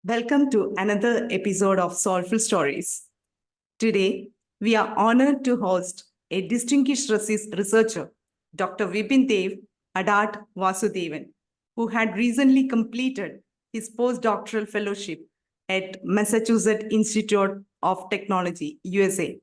Welcome to another episode of Soulful Stories. Today, we are honored to host a distinguished researcher, Dr. Vipindev Adat Vasudevan, who had recently completed his postdoctoral fellowship at Massachusetts Institute of Technology, USA.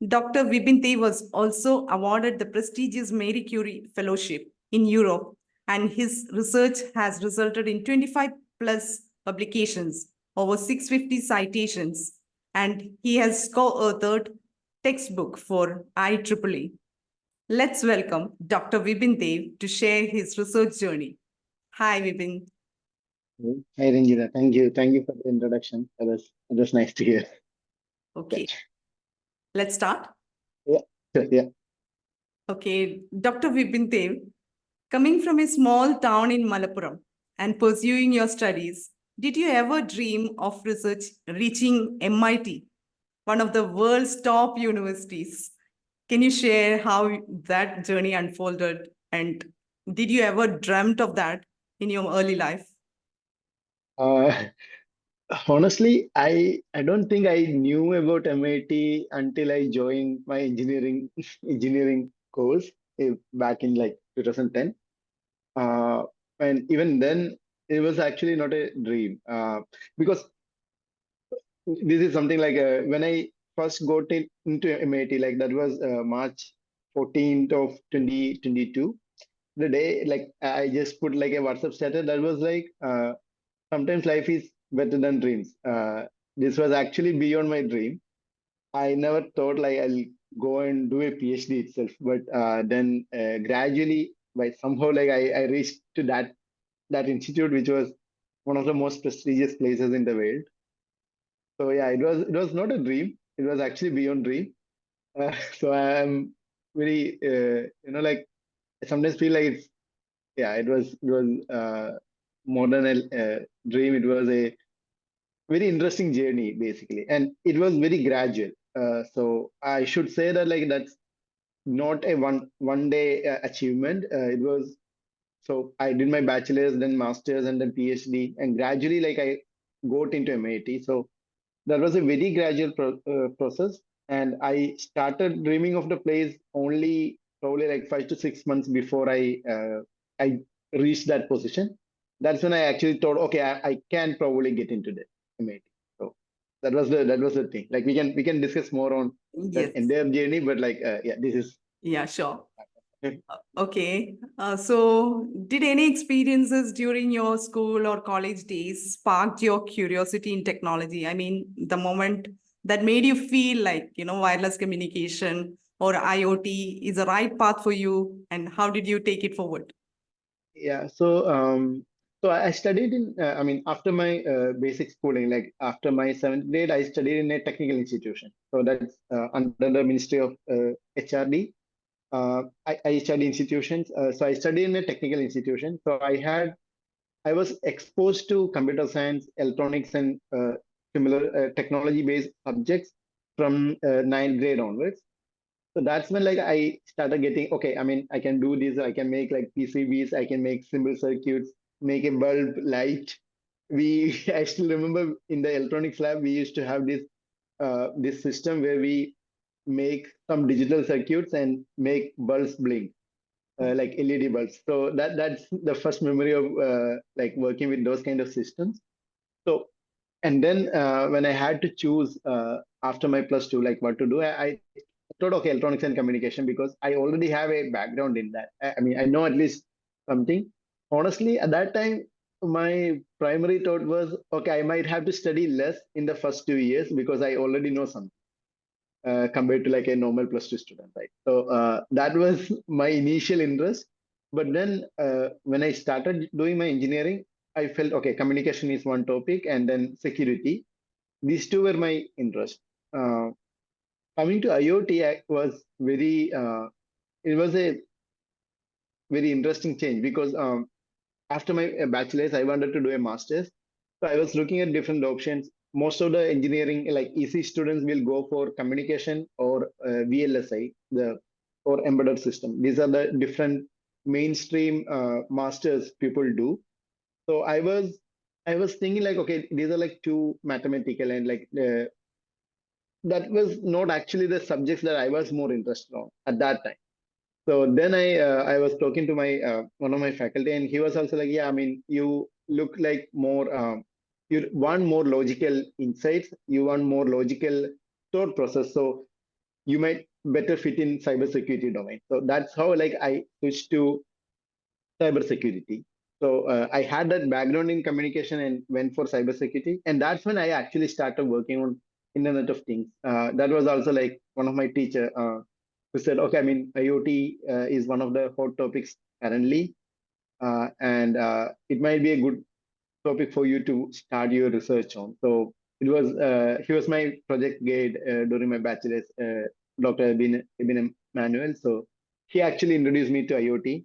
Dr. Vipindev was also awarded the prestigious Marie Curie Fellowship in Europe, and his research has resulted in 25 plus publications, over 650 citations, and he has co-authored textbook for IEEE. Let's welcome Dr. Vipin Dev to share his research journey. Hi, Vipin. Hi, Ranjita. Thank you. Thank you for the introduction. It was nice to hear. Okay, let's start. Yeah, yeah. Okay, Dr. Vipin Dev, coming from a small town in Malappuram and pursuing your studies, did you ever dream of research reaching MIT, one of the world's top universities? Can you share how that journey unfolded? And did you ever dreamt of that in your early life? Uh, Honestly, I don't think I knew about MIT until I joined my engineering course back in like 2010. Uh, and even then, it was actually not a dream because this is something like when I first got into MIT, like that was March 14th of 2022. The day like I just put like a WhatsApp status that was like sometimes life is better than dreams. This was actually beyond my dream. I never thought like I'll go and do a PhD itself, but then gradually by somehow like I reached to that institute, which was one of the most prestigious places in the world. So yeah, it was not a dream. It was actually beyond dream. So I am very like I sometimes feel like it's yeah it was more than a dream. It was a very interesting journey basically, and it was very gradual. So I should say that like that's not a one day achievement. It was so I did my bachelor's, then master's, and then PhD, and gradually like I got into MIT. So that was a very gradual process, and I started dreaming of the place only probably like 5 to 6 months before I reached that position. That's when I actually thought, okay, I can probably get into the MIT. So that was the thing. Like we can discuss more on that Yes. entire journey, but like yeah, this is. Yeah, sure. Okay. So, did any experiences during your school or college days sparked your curiosity in technology? I mean, the moment that made you feel like, wireless communication or IoT is the right path for you, and how did you take it forward? Yeah, so I studied in, I mean, after my basic schooling, like after my seventh grade, I studied in a technical institution. So that's under the Ministry of HRD. I study institutions. So I studied in a technical institution. So I was exposed to computer science, electronics, and similar technology-based subjects from ninth grade onwards. So that's when like I started getting, okay, I mean, I can do this, I can make like PCBs, I can make simple circuits, make a bulb light. I still remember in the electronics lab, we used to have this system where we make some digital circuits and make bulbs blink, like LED bulbs. So that's the first memory of like working with those kind of systems. So and then when I had to choose after my plus two, like what to do, I thought, okay, electronics and communication, because I already have a background in that. I mean, I know at least something. Honestly, at that time, my primary thought was, okay, I might have to study less in the first 2 years because I already know something compared to like a normal plus two student, right? So that was my initial interest. But then when I started doing my engineering, I felt, okay, communication is one topic, and then security. These two were my interest. Uh, Coming to IoT was it was a very interesting change because after my bachelor's, I wanted to do a master's. So I was looking at different options. Most of the engineering, like EC students, will go for communication or VLSI, the or embedded system. These are the different mainstream masters people do. So I was I was thinking like, okay, these are like too mathematical and like that was not actually the subjects that I was more interested on at that time. So then I was talking to my one of my faculty, and he was also like, yeah, I mean, you look like more you want more logical insights, you want more logical thought process, so you might better fit in cybersecurity domain. So that's how like I switched to cybersecurity. So I had that background in communication and went for cybersecurity, and that's when I actually started working on Internet of Things. That was also like one of my teacher who said, okay, I mean, IoT is one of the hot topics currently, and it might be a good topic for you to start your research on. So it was he was my project guide during my bachelor's, Dr. Ibn Manuel. So he actually introduced me to IoT.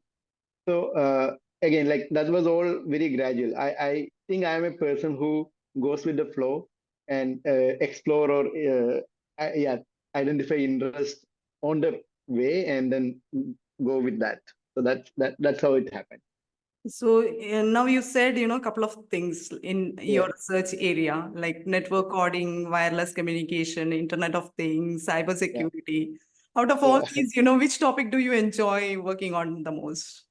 So again, like that was all very gradual. I think I am a person who goes with the flow and explore or yeah, identify interest on the way and then go with that. So that's how it happened. So now you said, a couple of things in Yeah, your research area, like network coding, wireless communication, Internet of Things, yeah, cybersecurity. Out of all yeah. these, which topic do you enjoy working on the most?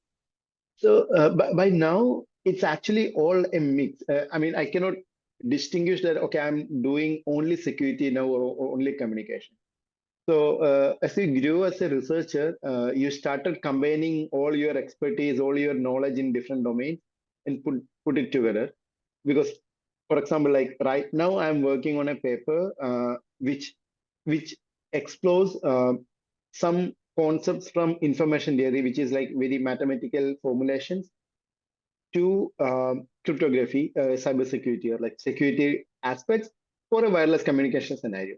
So by now, it's actually all a mix. I mean, I cannot distinguish that, okay, I'm doing only security now or only communication. So as you grew as a researcher, you started combining all your expertise, all your knowledge in different domains and put it together. Because, for example, like right now, I'm working on a paper which explores some concepts from information theory, which is like very mathematical formulations, to cryptography, cybersecurity, or like security aspects for a wireless communication scenario.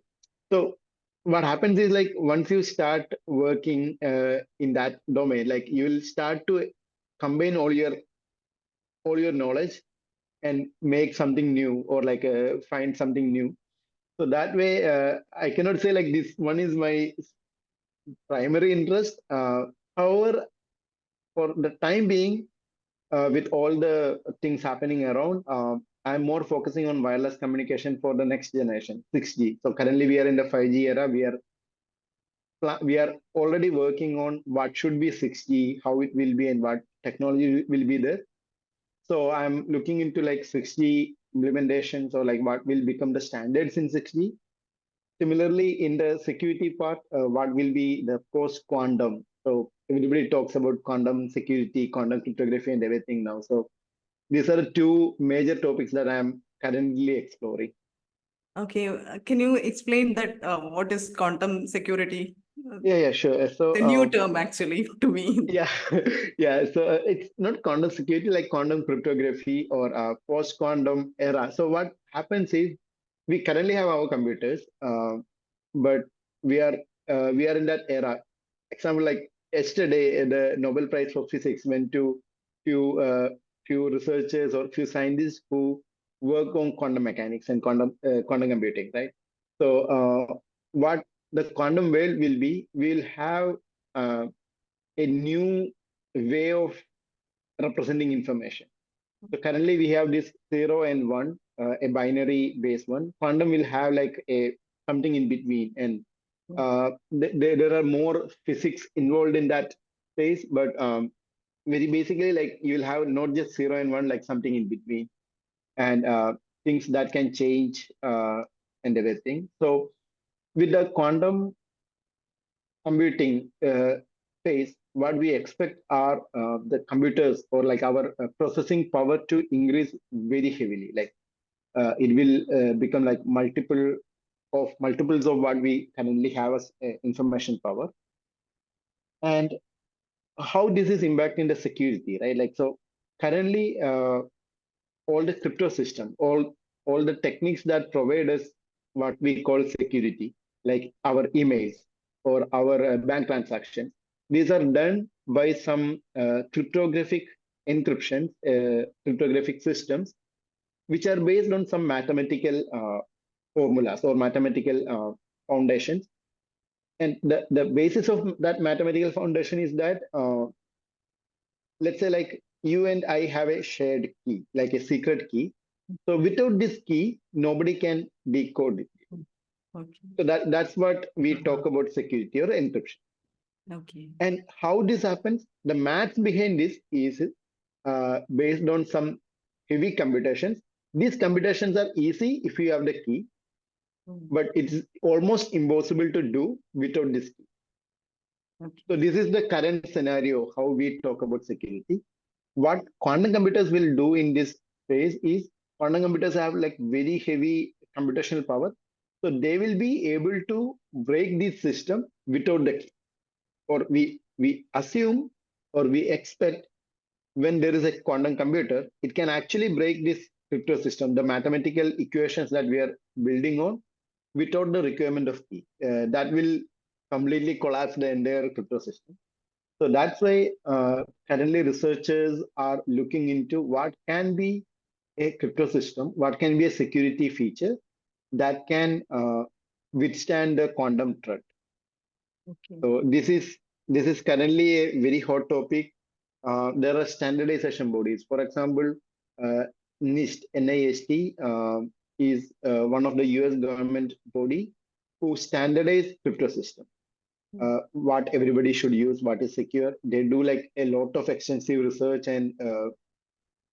So what happens is like once you start working in that domain, like you will start to combine all your knowledge and make something new or like find something new. So that way, I cannot say like this one is my primary interest. However, for the time being, with all the things happening around, I'm more focusing on wireless communication for the next generation, 6G. So currently we are in the 5G era. We are already working on what should be 6G, how it will be, and what technology will be there. So I'm looking into like 6G implementations or like what will become the standards in 6G. Similarly, in the security part, what will be the post-quantum? So everybody talks about quantum security, quantum cryptography, and everything now. So these are the two major topics that I'm currently exploring. Okay, can you explain that what is quantum security? Yeah, sure. So The new term actually to me. yeah, yeah. So it's not quantum security like quantum cryptography or post-quantum era. So what happens is we currently have our computers, but we are we are in that era. Example, like yesterday, the Nobel Prize for Physics went to few researchers or few scientists who work on quantum mechanics and quantum computing, right? So what the quantum world will be, we'll have uh, a new way of representing information. So currently we have this 0 and 1, a binary based one. Quantum will have like a something in between, and there are more physics involved in that space. But very basically, like you'll have not just 0 and 1, like something in between, and things that can change and everything. So with the quantum computing phase, what we expect are the computers or like our processing power to increase very heavily. Like it will become like multiples of what we currently have as information power. And how this is impacting the security, right? Like so, currently all the crypto system, all the techniques that provide us what we call security, like our emails or our bank transactions, these are done by some cryptographic encryption, cryptographic systems, which are based on some mathematical formulas or mathematical foundations. And the basis of that mathematical foundation is that let's say like you and I have a shared key, like a secret key, So without this key, nobody can decode it. Okay. So that's what we talk about security or encryption. Okay. And how this happens, the maths behind this is based on some heavy computations. These computations are easy if you have the key, but it's almost impossible to do without this key. Okay. So this is the current scenario, how we talk about security. What quantum computers will do in this phase is quantum computers have like very heavy computational power. So they will be able to break this system without the key. Or we assume or we expect when there is a quantum computer, it can actually break this crypto system, the mathematical equations that we are building on without the requirement of key. That will completely collapse the entire crypto system. So that's why currently researchers are looking into what can be a crypto system, what can be a security feature that can withstand the quantum threat. Okay. So this is currently a very hot topic. There are standardization bodies. For example, NIST, NIST is one of the US government body who standardize crypto system. What everybody should use, what is secure. They do like a lot of extensive research and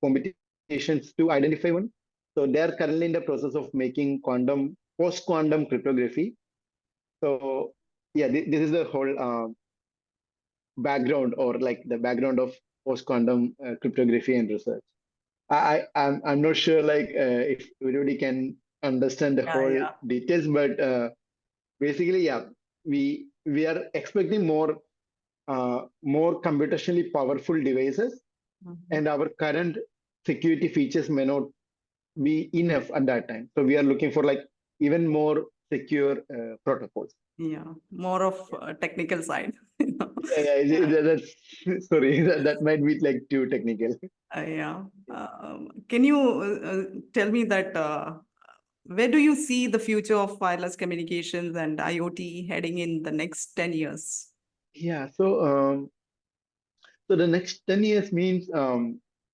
competitions to identify one. So they are currently in the process of making quantum post-quantum cryptography. So yeah, this is the whole background or like the background of post-quantum cryptography and research. I'm not sure like if everybody can understand the Yeah, whole yeah. details, but basically, yeah, we are expecting more computationally powerful devices, and our current security features may not be enough at that time. So we are looking for like even more secure protocols. Yeah. More of technical side. That's sorry, that might be like too technical. Yeah. Can you tell me that where do you see the future of wireless communications and IoT heading in the next 10 years? Yeah, so the next 10 years means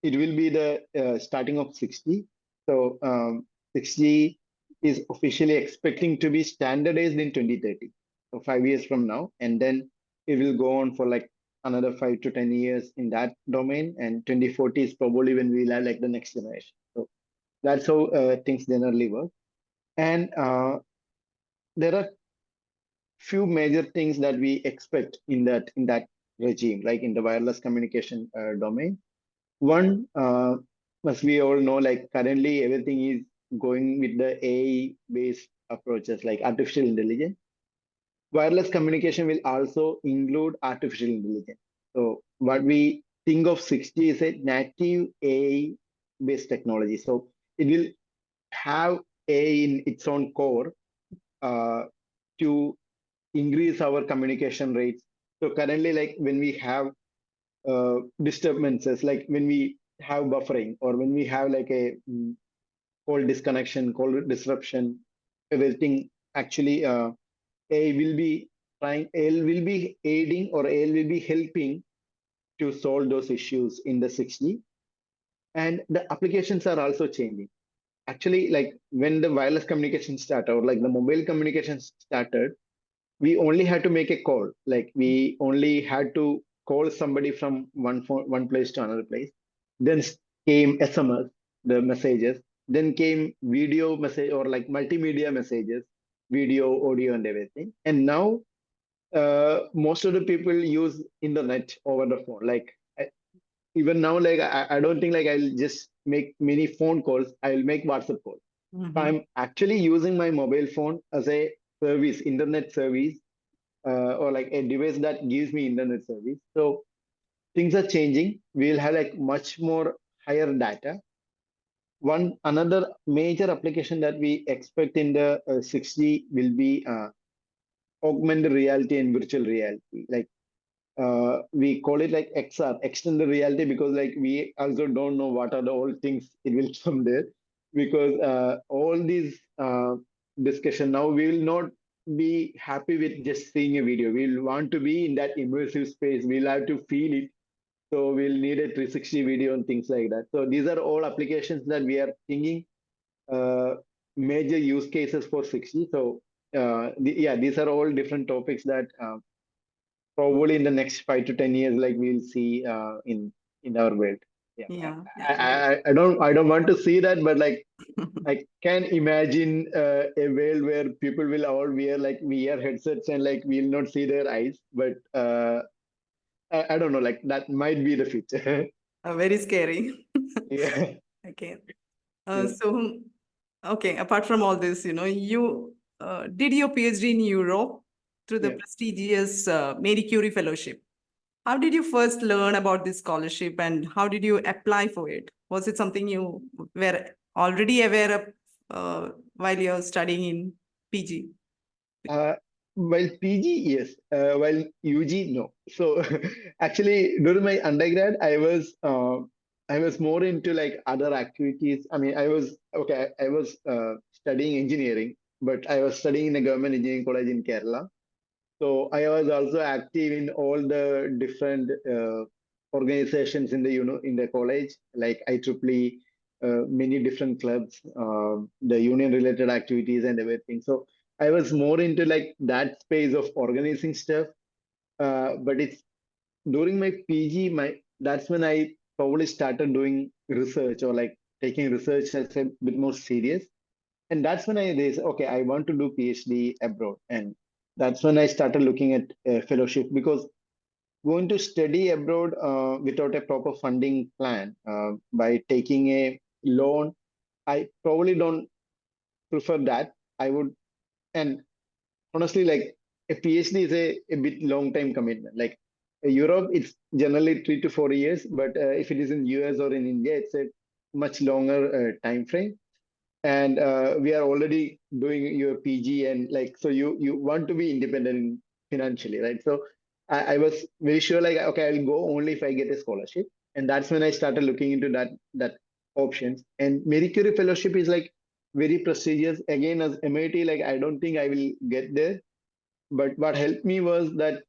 it will be the starting of 6G. So 6G is officially expecting to be standardized in 2030, so 5 years from now, and then it will go on for like another 5 to 10 years in that domain, and 2040 is probably when we'll have like the next generation. So that's how things generally work. And there are few major things that we expect in that regime, like in the wireless communication domain. One, as we all know, like currently everything is going with the AI-based approaches, like artificial intelligence. Wireless communication will also include artificial intelligence. So what we think of 6G is a native AI-based technology. So it will have AI in its own core to increase our communication rates. So currently, like when we have disturbances, like when we have buffering or when we have like a call disconnection, call disruption, everything actually AI will be AI will be aiding or AI will be helping to solve those issues in the 6G. And the applications are also changing. Actually, like when the wireless communication started or like the mobile communication started, we only had to make a call. Like we only had to call somebody from one place to another place. Then came SMS, the messages. Then came video message or like multimedia messages, video, audio, and everything. And now most of the people use internet over the phone. Like even now, like I don't think like I'll just make many phone calls. I'll make WhatsApp calls. I'm actually using my mobile phone as a service, internet service, or like a device that gives me internet service. So things are changing. We'll have like much more higher data. One another major application that we expect in the 6G will be augmented reality and virtual reality. Like we call it like XR, extended reality, because like we also don't know what are the old things it will come there, because all these discussion now we will not be happy with just seeing a video. We'll want to be in that immersive space. We'll have to feel it. So we'll need a 360 video and things like that. So these are all applications that we are thinking major use cases for 6G. So yeah, these are all different topics that probably in the next 5 to 10 years, like we'll see in our world. Yeah, Yeah. I don't want to see that, but like I can imagine a world where people will all wear like VR headsets and like we'll not see their eyes. But I don't know, like that might be the future. Very scary. Yeah, Okay. yeah. So, okay, apart from all this, you did your PhD in Europe through the Yeah. prestigious Marie Curie Fellowship. How did you first learn about this scholarship and how did you apply for it? Was it something you were already aware of while you're studying in PG? Uh, while PG, yes. While UG, no. So actually, during my undergrad, I was more into like other activities. I mean, I was okay. I was studying engineering, but I was studying in a government engineering college in Kerala. So I was also active in all the different organizations in the in the college, like IEEE, many different clubs, the union related activities and everything. So I was more into like that space of organizing stuff. But it's during my PG, that's when I probably started doing research or like taking research as a bit more serious. And that's when I realized, okay, I want to do PhD abroad. And that's when I started looking at fellowship, because going to study abroad without a proper funding plan, by taking a loan, I probably don't prefer that. I would, and honestly, like a PhD is a bit long time commitment. Like Europe, it's generally 3 to 4 years, but if it is in US or in India, it's a much longer time frame. And we are already doing your PG, and like so you want to be independent financially, right? So I was very sure like, okay, I'll go only if I get a scholarship. And that's when I started looking into that options. And Marie Curie Fellowship is like very prestigious. Again, as MIT, like I don't think I will get there. But what helped me was that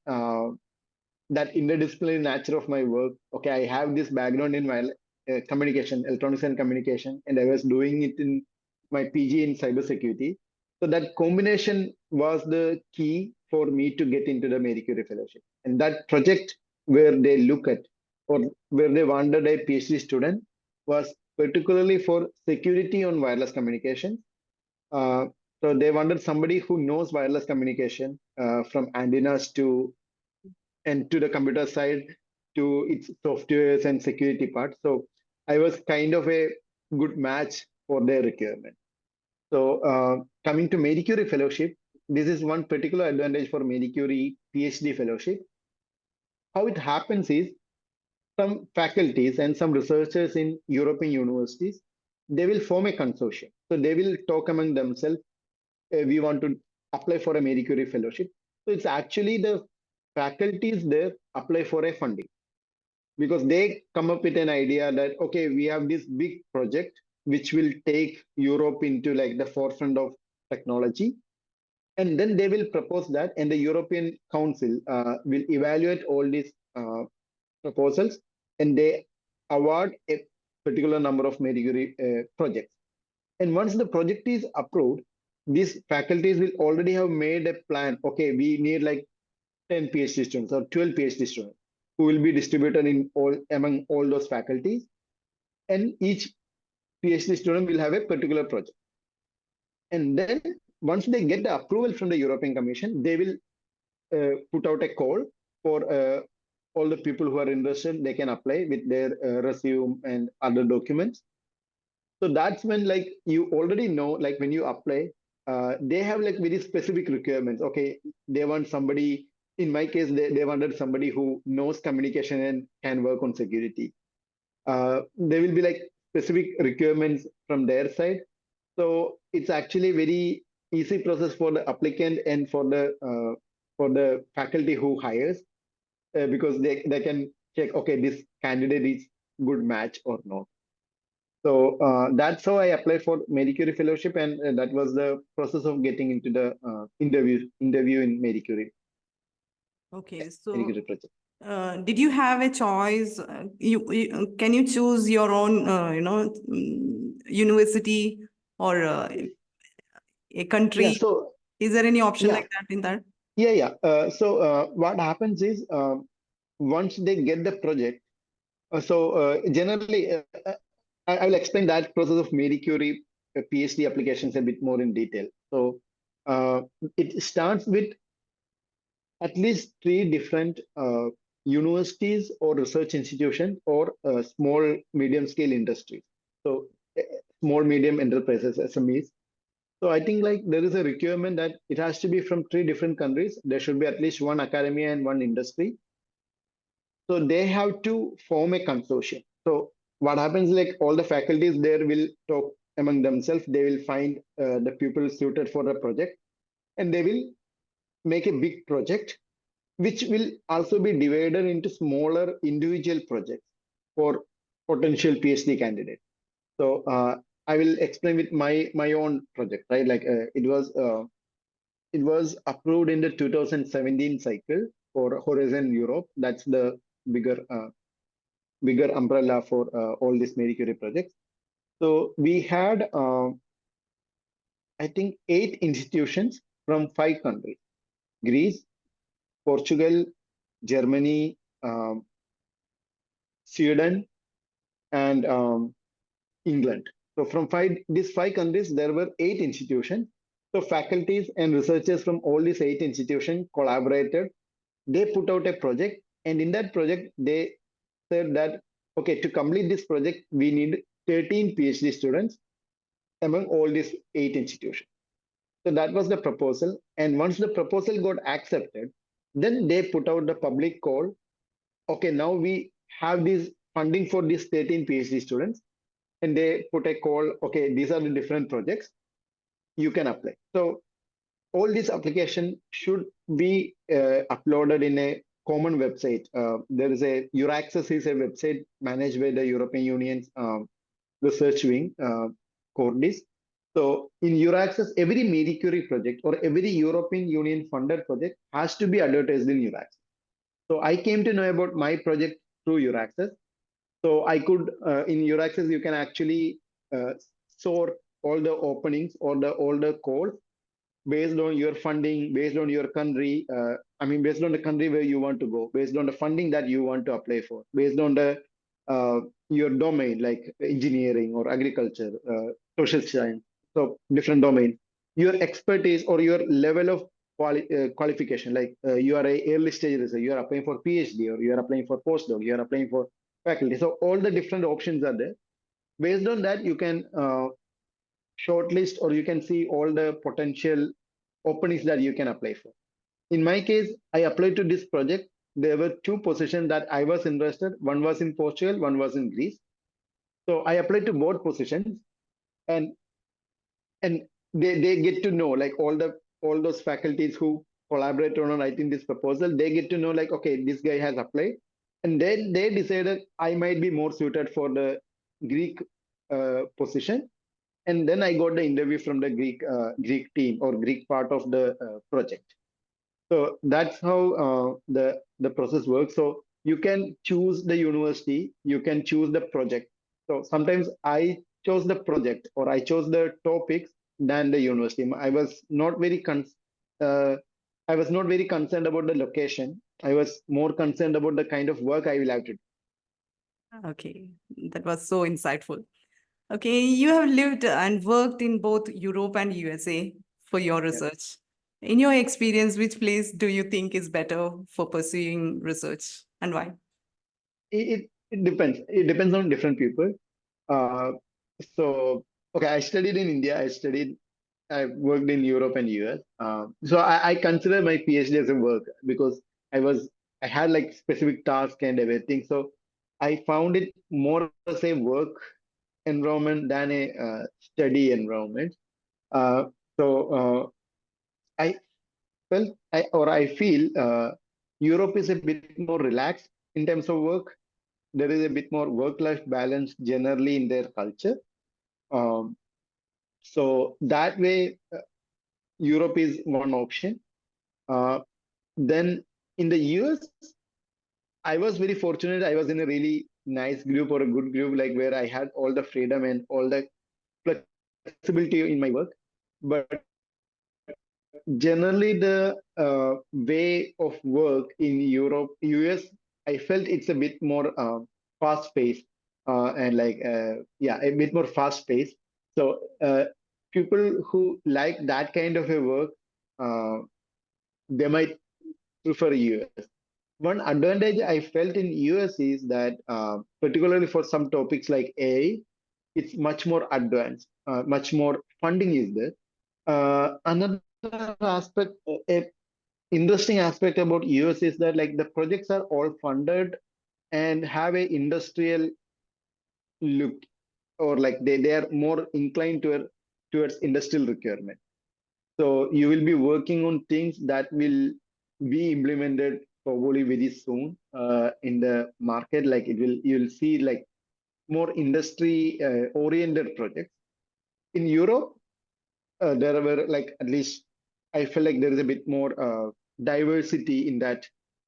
interdisciplinary nature of my work. Okay, I have this background in my communication, electronics and communication, and I was doing it in my PG in cybersecurity. So that combination was the key for me to get into the Marie Curie Fellowship. And that project where they look at, or where they wanted a PhD student, was particularly for security on wireless communication. Uh, so they wanted somebody who knows wireless communication, from antennas to the computer side to its softwares and security part. So I was kind of a good match for their requirement. So coming to Marie Curie Fellowship, this is one particular advantage for Marie Curie PhD Fellowship. How it happens is some faculties and some researchers in European universities, they will form a consortium. So they will talk among themselves, we want to apply for a Marie Curie Fellowship. So it's actually the faculties there apply for a funding, because they come up with an idea that, okay, we have this big project which will take Europe into like the forefront of technology. And then they will propose that, and the European Council will evaluate all these proposals, and they award a particular number of Marie Curie projects. And once the project is approved, these faculties will already have made a plan. Okay, we need like 10 PhD students or 12 PhD students who will be distributed in all among all those faculties. And each PhD student will have a particular project. And then once they get the approval from the European Commission, they will put out a call for all the people who are interested. They can apply with their resume and other documents. So that's when like you already know, like when you apply, they have like very specific requirements. Okay, they want somebody, in my case, they wanted somebody who knows communication and can work on security. There will be like specific requirements from their side. So it's actually very easy process for the applicant and for the faculty who hires, because they can check, okay, this candidate is good match or not. So that's how I applied for Marie Curie Fellowship, and that was the process of getting into the interview in Marie Curie Okay, Marie so Curie project. did you have a choice? Can you choose your own, university? or a country? So Is there any option yeah, like that in that? what happens is once they get the project, generally, I will explain that process of Marie Curie PhD applications a bit more in detail. So uh, it starts with at least three different universities or research institutions or small, medium scale industries. So uh, small, medium enterprises, SMEs. So I think like there is a requirement that it has to be from three different countries. There should be at least one academia and one industry. So they have to form a consortium. So what happens like all the faculties there will talk among themselves. They will find the people suited for the project, and they will make a big project, which will also be divided into smaller individual projects for potential PhD candidates. So I will explain with my own project, right? Like it was approved in the 2017 cycle for Horizon Europe. That's the bigger bigger umbrella for all these Marie Curie projects. So we had, I think, 8 institutions from 5 countries: Greece, Portugal, Germany, Sweden, and England. So from these 5 countries, there were 8 institutions. So faculties and researchers from all these 8 institutions collaborated. They put out a project, and in that project, they said that okay, to complete this project, we need 13 PhD students among all these 8 institutions. So that was the proposal. And once the proposal got accepted, then they put out the public call. Okay, now we have this funding for these 13 PhD students, and they put a call. Okay, these are the different projects you can apply. So all these applications should be uploaded in a common website. There is a Euraccess is a website managed by the European Union's research wing, Cordis. So in Euraccess, every Marie Curie project or every European Union funded project has to be advertised in Euraccess. So I came to know about my project through Euraccess. So I could, in Euraccess, you can actually sort all the openings or all the calls based on your funding, based on your country. Based on the country where you want to go, based on the funding that you want to apply for, based on the uh, your domain like engineering or agriculture, social science. So different domain, your expertise or your level of qualification. Like you are a early stage researcher, you are applying for PhD or you are applying for postdoc, you are applying for faculty. So all the different options are there. Based on that, you can shortlist or you can see all the potential openings that you can apply for. In my case, I applied to this project. There were 2 positions that I was interested. One was in Portugal, one was in Greece. So I applied to both positions, and and they get to know like all those faculties who collaborate on writing this proposal. They get to know like okay, this guy has applied, and then they decided I might be more suited for the Greek position, and then I got the interview from the Greek team or Greek part of the project. So that's how the process works. So you can choose the university, you can choose the project. So sometimes I chose the project or I chose the topics than the university. Uh, I was not very concerned about the location. I was more concerned about the kind of work I will have to do. Okay, that was so insightful. Okay, you have lived and worked in both Europe and USA for your Yeah. research. In your experience, which place do you think is better for pursuing research and why? It depends. It depends on different people. Uh, so okay, I studied in India. I worked in Europe and US. So I consider my PhD as a work because I had like specific task and everything. So I found it more as a work environment than a study environment. Uh, so I I feel Europe is a bit more relaxed in terms of work. There is a bit more work-life balance generally in their culture. Um, so that way, Europe is one option. Uh, then in the US, I was very fortunate. I was in a really nice group or a good group, like where I had all the freedom and all the flexibility flexibility in my work, but generally the way of work in Europe, US, I felt it's a bit more fast paced and yeah, a bit more fast paced. So people who like that kind of a work, uh, they might prefer US. One advantage I felt in US is that particularly for some topics like AI, it's much more advanced, much more funding is there. Another aspect, interesting aspect about US is that like the projects are all funded and have a industrial look, or like they are more inclined towards industrial requirement. So you will be working on things that will be implemented probably very soon in the market. Like you'll see like more industry oriented projects. In Europe, there were like at least I feel like there is a bit more diversity in that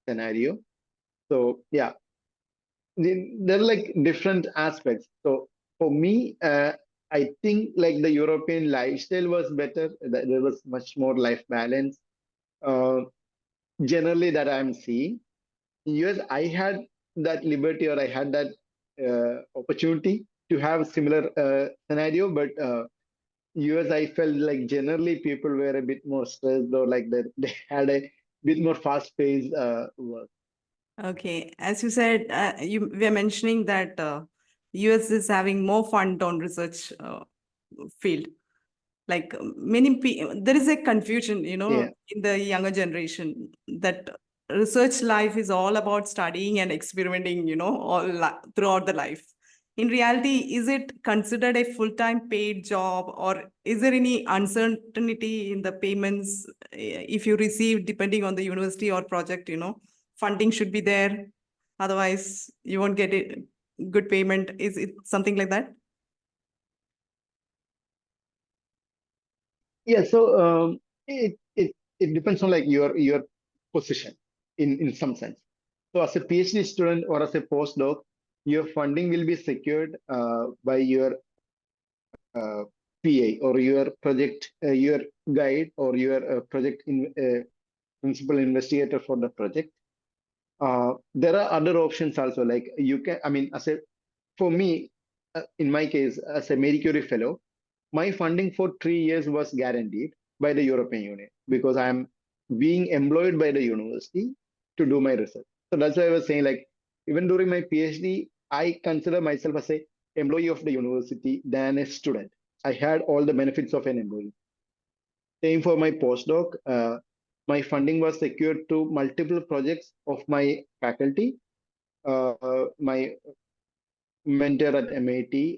scenario. So yeah, there are like different aspects. So for me, I think like the European lifestyle was better. There was much more life balance. Uh, Generally, that I'm seeing. In US, I had that liberty, or I had that opportunity to have similar scenario, but US, I felt like generally people were a bit more stressed, or like that they had a bit more fast-paced work. Okay, as you said, you were mentioning that US is having more fund on research field. Like there is a confusion, Yeah. in the younger generation that research life is all about studying and experimenting, throughout the life. In reality, is it considered a full-time paid job, or is there any uncertainty in the payments if you receive, depending on the university or project, funding should be there, otherwise you won't get it good payment. Is it something like that? Yeah, so it depends on like your position in some sense. So as a PhD student or as a postdoc, your funding will be secured by your PA or your project, your guide or your project principal investigator for the project. There are other options also, like you can, I mean, for me, in my case, as a Marie Curie Fellow, my funding for 3 years was guaranteed by the European Union because I'm being employed by the university to do my research. So that's why I was saying, like, even during my PhD, I consider myself as a employee of the university than a student. I had all the benefits of an employee. Same for my postdoc. My funding was secured to multiple projects of my faculty. My mentor at MIT.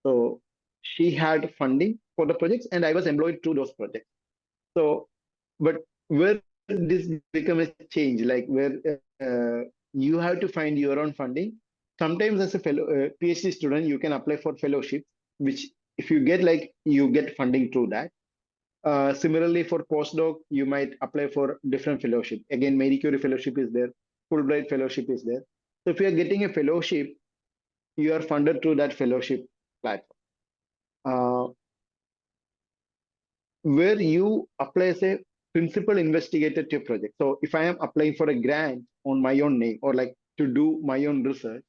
So she had funding for the projects, and I was employed through those projects. So, but where this become a change, like where you have to find your own funding. Sometimes, as a fellow PhD student, you can apply for fellowship, which if you get, like, you get funding through that. Similarly, for postdoc, you might apply for different fellowship. Again, Marie Curie Fellowship is there, Fulbright Fellowship is there. So if you are getting a fellowship, you are funded through that fellowship platform. Where you apply as a principal investigator to your project. So if I am applying for a grant on my own name or like to do my own research,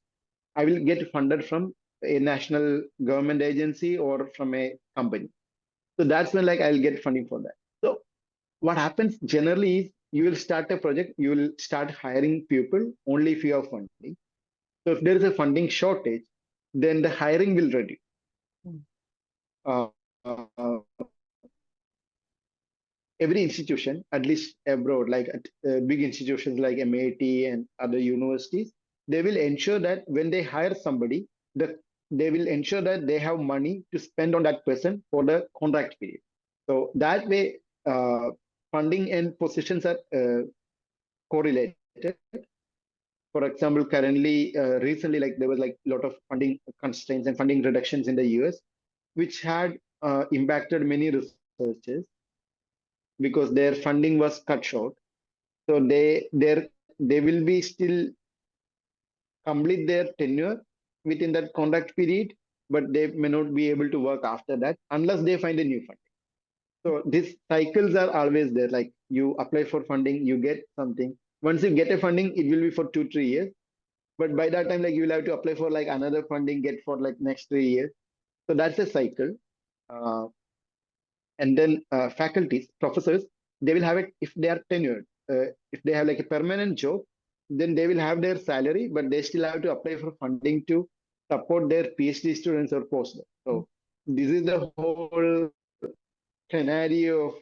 I will get funded from a national government agency or from a company. So that's when like I'll get funding for that. So what happens generally is you will start a project, you will start hiring people only if you have funding. So if there is a funding shortage, then the hiring will reduce. Uh, uh, every institution, at least abroad, like at big institutions like MIT and other universities, they will ensure that when they hire somebody, they will ensure that they have money to spend on that person for the contract period. So that way, funding and positions are correlated. For example, currently, recently, like there was like a lot of funding constraints and funding reductions in the US, which had impacted many researchers because their funding was cut short. So they will be still complete their tenure within that contract period, but they may not be able to work after that unless they find a new funding. So these cycles are always there. Like you apply for funding, you get something. Once you get a funding, it will be for 2, 3 years. But by that time, like you will have to apply for like another funding, get for like next 3 years. So that's a cycle. Uh, and then faculties, professors, they will have it if they are tenured. If they have like a permanent job, then they will have their salary, but they still have to apply for funding to support their PhD students or postdocs. So this is the whole scenario of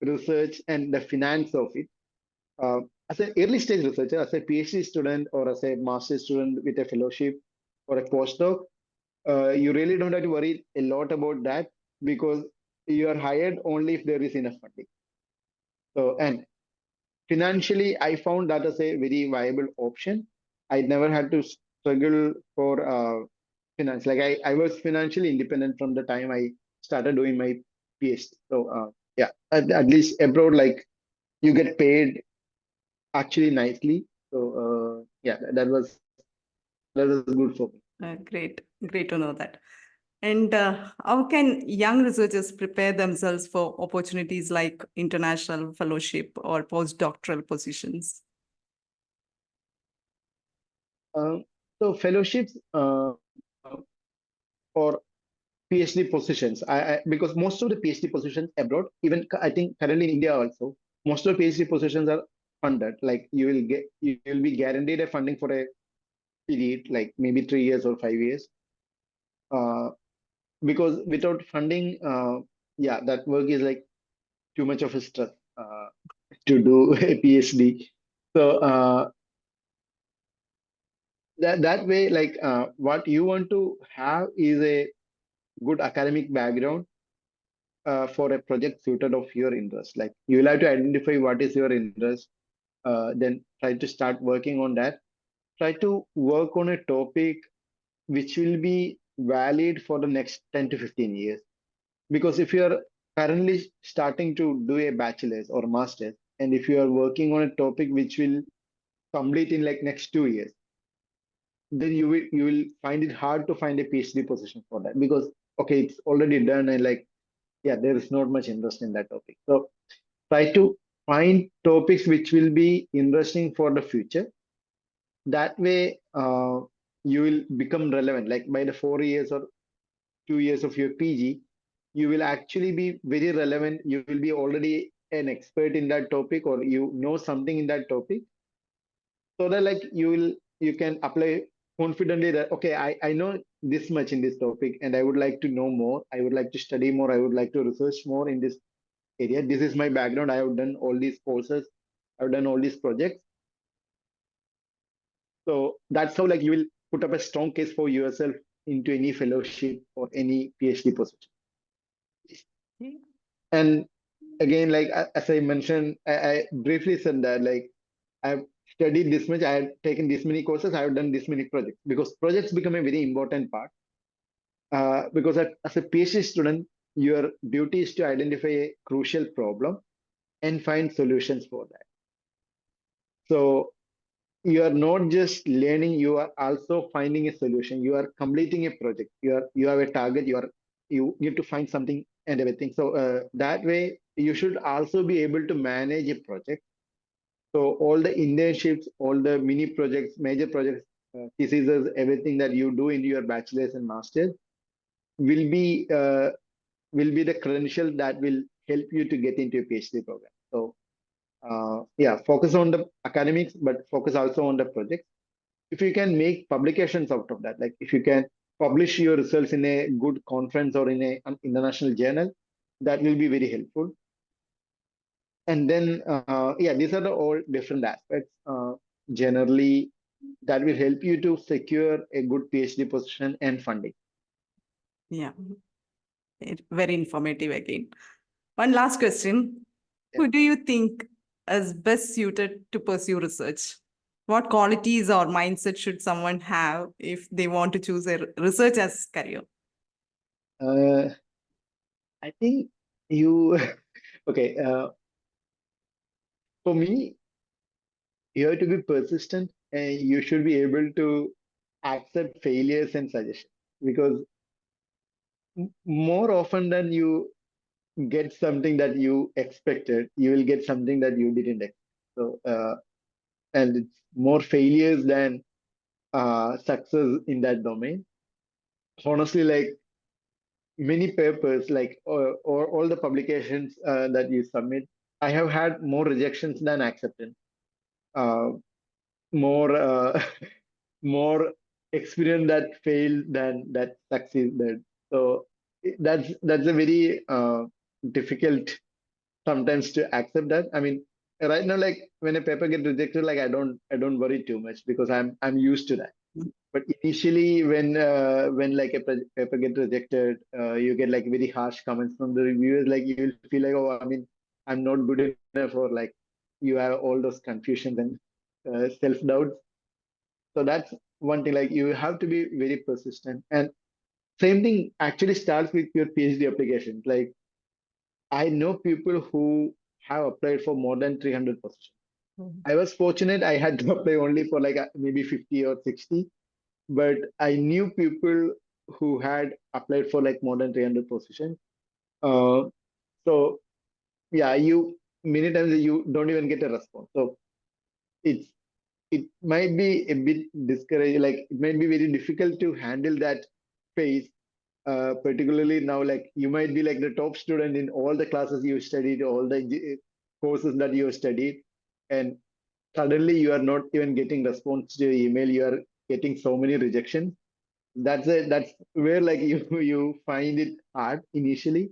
research and the finance of it. Uh, as an early stage researcher, as a PhD student or as a master's student with a fellowship or a postdoc, you really don't have to worry a lot about that because you are hired only if there is enough funding. So, and financially, I found that as a very viable option. I never had to struggle for finance. Like I was financially independent from the time I started doing my PhD. So, yeah, at least abroad, like you get paid actually nicely. So, yeah, that was good for me. Great to know that. And how can young researchers prepare themselves for opportunities like international fellowship or postdoctoral positions? So fellowships or PhD positions, because most of the PhD positions abroad, even I think currently in India also, most of the PhD positions are funded. Like you will be guaranteed a funding for a period, like maybe 3 years or 5 years. Because without funding, yeah, that work is like too much of a stress to do a PhD. So that way, like what you want to have is a good academic background for a project suited of your interest. Like you will have to identify what is your interest, then try to start working on that. Try to work on a topic which will be valid for the next 10 to 15 years. Because if you are currently starting to do a bachelor's or master's, and if you are working on a topic which will complete in like next 2 years, then you will find it hard to find a PhD position for that because okay, it's already done and like yeah, there is not much interest in that topic. So try to find topics which will be interesting for the future. That way, you will become relevant. Like by the 4 years or 2 years of your PG, you will actually be very relevant. You will be already an expert in that topic, or you know something in that topic, so that like you can apply confidently that okay, I know this much in this topic, and I would like to know more. I would like to study more. I would like to research more in this area. This is my background. I have done all these courses. I've done all these projects. So that's how like you will put up a strong case for yourself into any fellowship or any PhD position. And again, like as I mentioned, I briefly said that like I've studied this much, I have taken this many courses, I have done this many projects because projects become a very important part. Because as a PhD student, your duty is to identify a crucial problem and find solutions for that. So you are not just learning, you are also finding a solution. You are completing a project. You have a target. You need to find something and everything. So that way, you should also be able to manage a project. So all the internships, all the mini projects, major projects, theses, everything that you do in your bachelor's and master's will be uh, will be the credential that will help you to get into a PhD program. So yeah, focus on the academics, but focus also on the projects. If you can make publications out of that, like if you can publish your results in a good conference or in an international journal, that will be very helpful. And then, yeah, these are the all different aspects. Generally, that will help you to secure a good PhD position and funding. Yeah, very informative again. One last question. Yeah. Who do you think is best suited to pursue research? What qualities or mindset should someone have if they want to choose a research as career? Uh, I think you, okay, for me, you have to be persistent and you should be able to accept failures and suggestions because more often than you get something that you expected, you will get something that you didn't expect. So, and it's more failures than success in that domain. Honestly, like many papers, like or all the publications that you submit, I have had more rejections than acceptance. Uh, more more experience that failed than that succeeded. So that's a very difficult sometimes to accept that. I mean, right now, like when a paper gets rejected, like I don't worry too much because I'm used to that. But initially, when like a paper get rejected, you get like very harsh comments from the reviewers. Like you will feel like, oh, I mean, I'm not good enough, or like you have all those confusions and self doubts. So that's one thing. Like you have to be very persistent. And same thing actually starts with your PhD applications. Like I know people who have applied for more than 300 positions. I was fortunate. I had to apply only for like maybe 50 or 60, but I knew people who had applied for like more than 300 positions. Uh, so yeah, you many times you don't even get a response. So it's it might be a bit discouraging. Like it might be very difficult to handle that phase. Particularly now, like you might be like the top student in all the classes you studied, all the courses that you studied, and suddenly you are not even getting response to your email. You are getting so many rejections. That's where like you find it hard initially.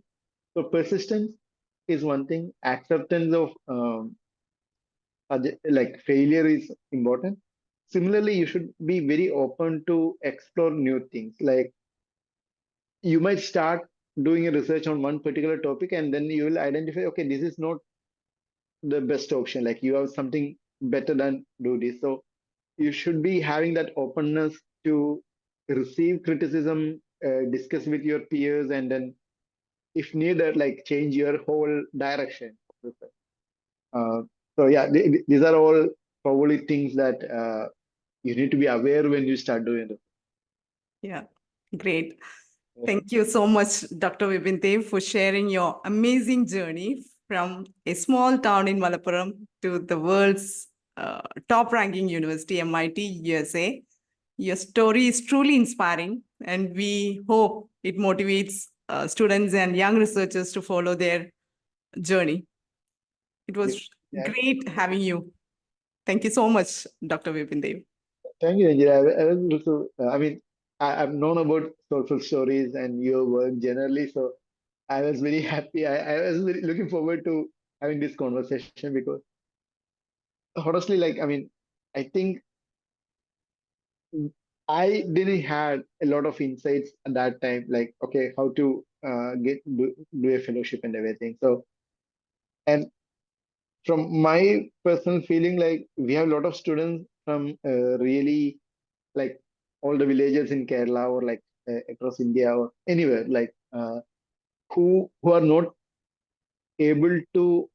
So persistence is one thing. Acceptance of like failure is important. Similarly, you should be very open to explore new things. Like you might start doing a research on one particular topic, and then you will identify, okay, this is not the best option. Like you have something better than do this. So you should be having that openness to receive criticism, discuss with your peers, and then if needed, like change your whole direction. Uh, so yeah, these are all probably things that you need to be aware when you start doing it. Yeah, great. Thank you so much, Dr. Vipindev, for sharing your amazing journey from a small town in Malappuram to the world's top ranking university, MIT, USA. Your story is truly inspiring, and we hope it motivates students and young researchers to follow their journey. It was Yeah. great having you. Thank you so much, Dr. Vipindev. Thank you, Anjali. I was also, I mean, I've known about social stories and your work generally, so I was very happy. I was very looking forward to having this conversation because honestly, like, I mean, I think I didn't had a lot of insights at that time, like, okay, how to do a fellowship and everything. So, and from my personal feeling, like, we have a lot of students from really like all the villages in Kerala or like across India or anywhere, like who are not able to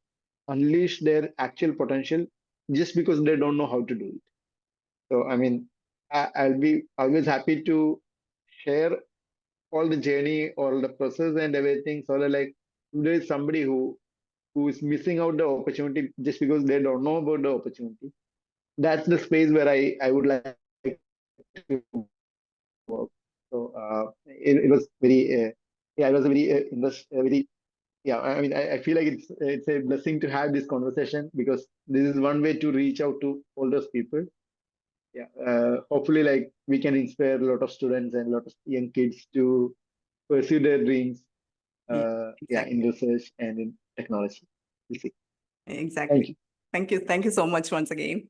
unleash their actual potential just because they don't know how to do it. So I mean, I'll be always happy to share all the journey, all the process and everything, so that like if there is somebody who is missing out the opportunity just because they don't know about the opportunity. That's the space where I would like to work. So it was very yeah, it was a very very yeah. I mean, I feel like it's a blessing to have this conversation because this is one way to reach out to all those people. Yeah, hopefully, like we can inspire a lot of students and a lot of young kids to pursue their dreams. Yeah, Yeah, in exactly. research and in technology. We'll see. Thank Exactly. you. Thank you. Thank you so much once again.